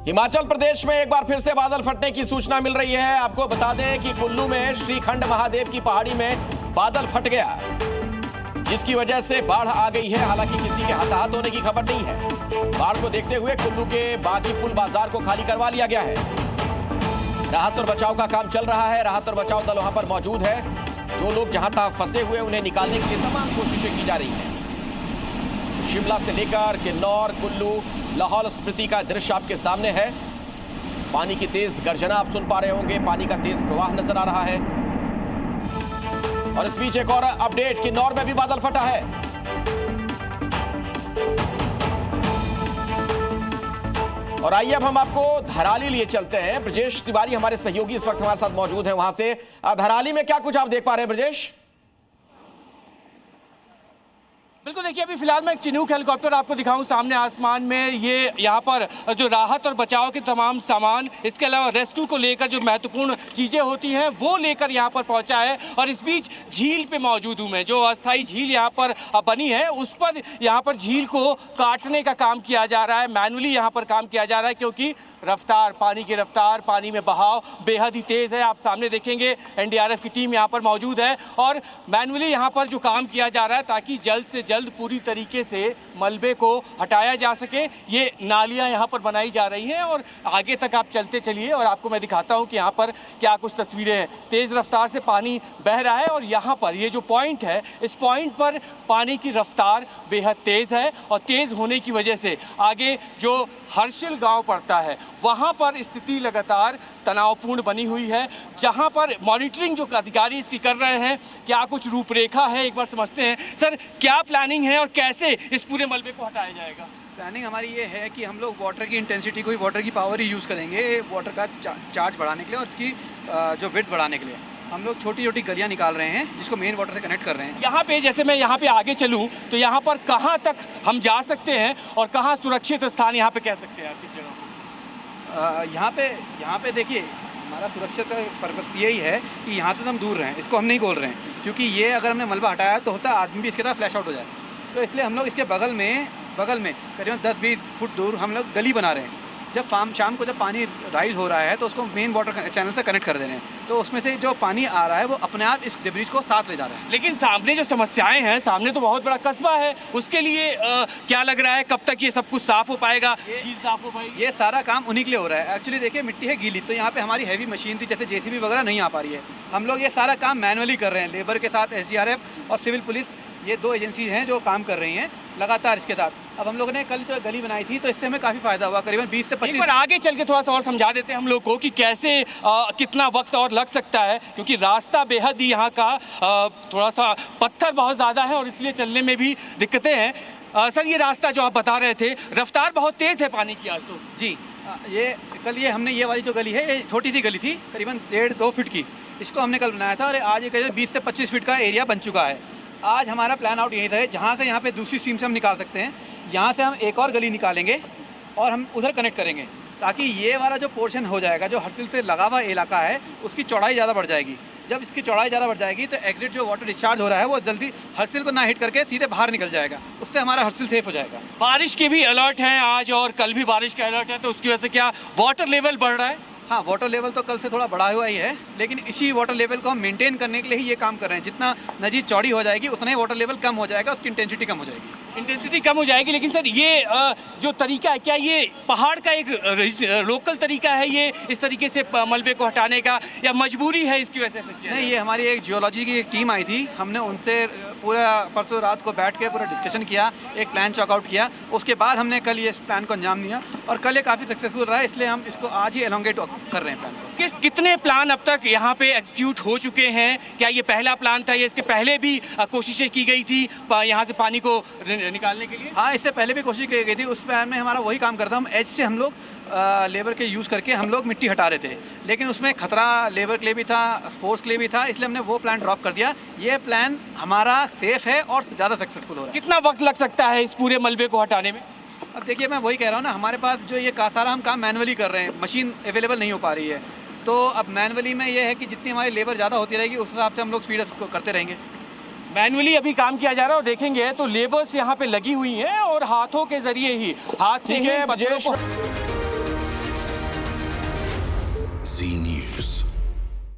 हिमाचल प्रदेश में एक बार फिर से बादल फटने की सूचना मिल रही है। आपको बता दें कि कुल्लू में श्रीखंड महादेव की पहाड़ी में बादल फट गया, जिसकी वजह से बाढ़ आ गई है। हालांकि किसी के हताहत होने की खबर नहीं है। बाढ़ को देखते हुए कुल्लू के बागी पुल बाजार को खाली करवा लिया गया है। राहत और बचाव का काम चल रहा है। राहत और बचाव दल वहां पर मौजूद है। जो लोग जहां तक फंसे हुए उन्हें निकालने के लिए तमाम कोशिशें की जा रही हैं। शिमला से लेकर किन्नौर, कुल्लू, लाहौल स्पीति का दृश्य आपके सामने है। पानी की तेज गर्जना आप सुन पा रहे होंगे। पानी का तेज प्रवाह नजर आ रहा है। और इस बीच एक और अपडेट, किन्नौर में भी बादल फटा है। और आइए अब हम आपको धराली लिए चलते हैं। ब्रजेश तिवारी हमारे सहयोगी इस वक्त हमारे साथ मौजूद हैं। वहां से धराली में क्या कुछ आप देख पा रहे हैं ब्रजेश? बिल्कुल, देखिए अभी फिलहाल मैं एक चिनूक हेलीकॉप्टर आपको दिखाऊं सामने आसमान में। ये यहाँ पर जो राहत और बचाव के तमाम सामान, इसके अलावा रेस्क्यू को लेकर जो महत्वपूर्ण चीज़ें होती हैं वो लेकर यहाँ पर पहुँचा है। और इस बीच झील पे मौजूद हूँ मैं। जो अस्थायी झील यहाँ पर बनी है उस पर यहाँ पर झील को काटने का काम किया जा रहा है। मैनुअली यहाँ पर काम किया जा रहा है, क्योंकि रफ्तार, पानी की रफ्तार, पानी में बहाव बेहद ही तेज़ है। आप सामने देखेंगे एनडीआरएफ की टीम यहाँ पर मौजूद है और मैनुअली यहाँ पर जो काम किया जा रहा है ताकि जल्द से जल्द पूरी तरीके से मलबे को हटाया जा सके। ये नालियाँ यहाँ पर बनाई जा रही हैं और आगे तक आप चलते चलिए और आपको मैं दिखाता हूँ कि यहाँ पर क्या कुछ तस्वीरें हैं। तेज़ रफ्तार से पानी बह रहा है और यहाँ पर ये जो पॉइंट है, इस पॉइंट पर पानी की रफ्तार बेहद तेज़ है और तेज़ होने की वजह से आगे जो हर्षिल गाँव पड़ता है वहाँ पर स्थिति लगातार तनावपूर्ण बनी हुई है। जहाँ पर मॉनिटरिंग जो अधिकारी इसकी कर रहे हैं, क्या कुछ रूपरेखा है एक बार समझते हैं। सर, क्या प्लानिंग है और कैसे इस पूरे मलबे को हटाया जाएगा? प्लानिंग हमारी ये है कि हम लोग वाटर की इंटेंसिटी को, वाटर की पावर ही यूज़ करेंगे वाटर का चार्ज बढ़ाने के लिए और इसकी जो विड्थ बढ़ाने के लिए। हम लोग छोटी छोटी गलियाँ निकाल रहे हैं जिसको मेन वाटर से कनेक्ट कर रहे हैं। यहाँ पे जैसे मैं यहाँ पे आगे चलूँ तो यहाँ पर कहाँ तक हम जा सकते हैं और कहाँ सुरक्षित स्थान यहाँ पे कह सकते हैं आप किस जगह? यहाँ पे देखिए, हमारा सुरक्षा का पर्पस यही है कि यहाँ से हम दूर रहें। इसको हम नहीं खोल रहे हैं क्योंकि ये अगर हमने मलबा हटाया तो होता आदमी भी इसके साथ फ्लैश आउट हो जाए। तो इसलिए हम लोग इसके बगल में करीबन 10-20 फुट दूर हम लोग गली बना रहे हैं। जब शाम को जब पानी राइज हो रहा है तो उसको मेन वाटर चैनल से कनेक्ट कर दे रहे हैं। तो उसमें से जो पानी आ रहा है वो अपने आप इस डिब्रीज को साथ ले जा रहा है। लेकिन सामने जो समस्याएं हैं, सामने तो बहुत बड़ा कस्बा है, उसके लिए क्या लग रहा है कब तक ये सब कुछ साफ हो पाएगा, झील साफ हो पाएगी? ये सारा काम उन्हीं के लिए हो रहा है। एक्चुअली देखिए, मिट्टी है गीली, तो यहाँ पे हमारी हैवी मशीनरी जैसे जेसीबी वगैरह नहीं आ पा रही है। हम लोग ये सारा काम मैनुअली कर रहे हैं लेबर के साथ। एसडीआरएफ और सिविल पुलिस, ये 2 एजेंसी हैं जो काम कर रही हैं लगातार इसके साथ। अब हम लोगों ने कल जो गली बनाई थी तो इससे हमें काफ़ी फ़ायदा हुआ। करीबन 20 से 25। एक बार आगे चल के थोड़ा सा और समझा देते हैं हम लोग को कि कैसे कितना वक्त और लग सकता है, क्योंकि रास्ता बेहद ही यहाँ का थोड़ा सा पत्थर बहुत ज़्यादा है और इसलिए चलने में भी दिक्कतें हैं। सर, ये रास्ता जो आप बता रहे थे, रफ्तार बहुत तेज़ है पानी की आज तो। जी, ये हमने ये वाली जो गली है, ये छोटी सी गली थी करीबन 1.5-2 फीट की। इसको हमने कल बनाया था और आज ये करीबन 20 से 25 फीट का एरिया बन चुका है। आज हमारा प्लान आउट यही था, जहाँ से यहाँ पे दूसरी स्ट्रीम से हम निकाल सकते हैं, यहाँ से हम एक और गली निकालेंगे और हम उधर कनेक्ट करेंगे ताकि ये वाला जो पोर्शन हो जाएगा, जो हर्सिल से लगा हुआ इलाका है, उसकी चौड़ाई ज़्यादा बढ़ जाएगी। जब इसकी चौड़ाई ज़्यादा बढ़ जाएगी तो एग्जिट जो वाटर डिस्चार्ज हो रहा है वो जल्दी हर्सिल को ना हिट करके सीधे बाहर निकल जाएगा। उससे हमारा हर्सिल सेफ हो जाएगा। बारिश के भी अलर्ट हैं आज और कल भी बारिश का अलर्ट है, तो उसकी वजह से क्या वाटर लेवल बढ़ रहा है? हाँ, वाटर लेवल तो कल से थोड़ा बढ़ा हुआ ही है, लेकिन इसी वाटर लेवल को हम मेंटेन करने के लिए ही ये काम कर रहे हैं। जितना नदी चौड़ी हो जाएगी उतना ही वाटर लेवल कम हो जाएगा, उसकी इंटेंसिटी कम हो जाएगी। इंटेंसिटी कम हो जाएगी। लेकिन सर, ये जो तरीका है, क्या ये पहाड़ का एक लोकल तरीका है ये इस तरीके से मलबे को हटाने का, या मजबूरी है इसकी वजह से? नहीं, ये हमारी एक जियोलॉजी की एक टीम आई थी। हमने उनसे पूरा परसों रात को बैठ के पूरा डिस्कशन किया, एक प्लान चॉकआउट किया। उसके बाद हमने कल ये इस प्लान को अंजाम दिया और कल ये काफ़ी सक्सेसफुल रहा है। इसलिए हम इसको आज ही एलोंगेट कर रहे हैं प्लान को। कितने प्लान अब तक यहाँ पे एग्जीक्यूट हो चुके हैं? क्या ये पहला प्लान था या इसके पहले भी कोशिशें की गई थी यहाँ से पानी को निकालने के लिए? हाँ, इससे पहले भी कोशिश की गई थी। उस प्लान में हमारा वही काम करता, हम एज से हम लोग लेबर के यूज़ करके हम लोग मिट्टी हटा रहे थे, लेकिन उसमें खतरा लेबर के लिए भी था, फोर्स के लिए भी था, इसलिए हमने वो प्लान ड्रॉप कर दिया। ये प्लान हमारा सेफ है और ज़्यादा सक्सेसफुल हो रहा है। कितना वक्त लग सकता है इस पूरे मलबे को हटाने में? अब देखिए, मैं वही कह रहा हूँ ना, हमारे पास जो ये सारा हम काम मैनुअली कर रहे हैं, मशीन अवेलेबल नहीं हो पा रही है। तो अब मैनुअली में ये है कि जितनी हमारी लेबर ज़्यादा होती रहेगी उस हिसाब से हम लोग स्पीड अप इसको करते रहेंगे। मैनुअली अभी काम किया जा रहा है और देखेंगे तो लेबर्स यहाँ पे लगी हुई हैं और हाथों के जरिए ही, हाथ से ही पत्थरों को Zee News.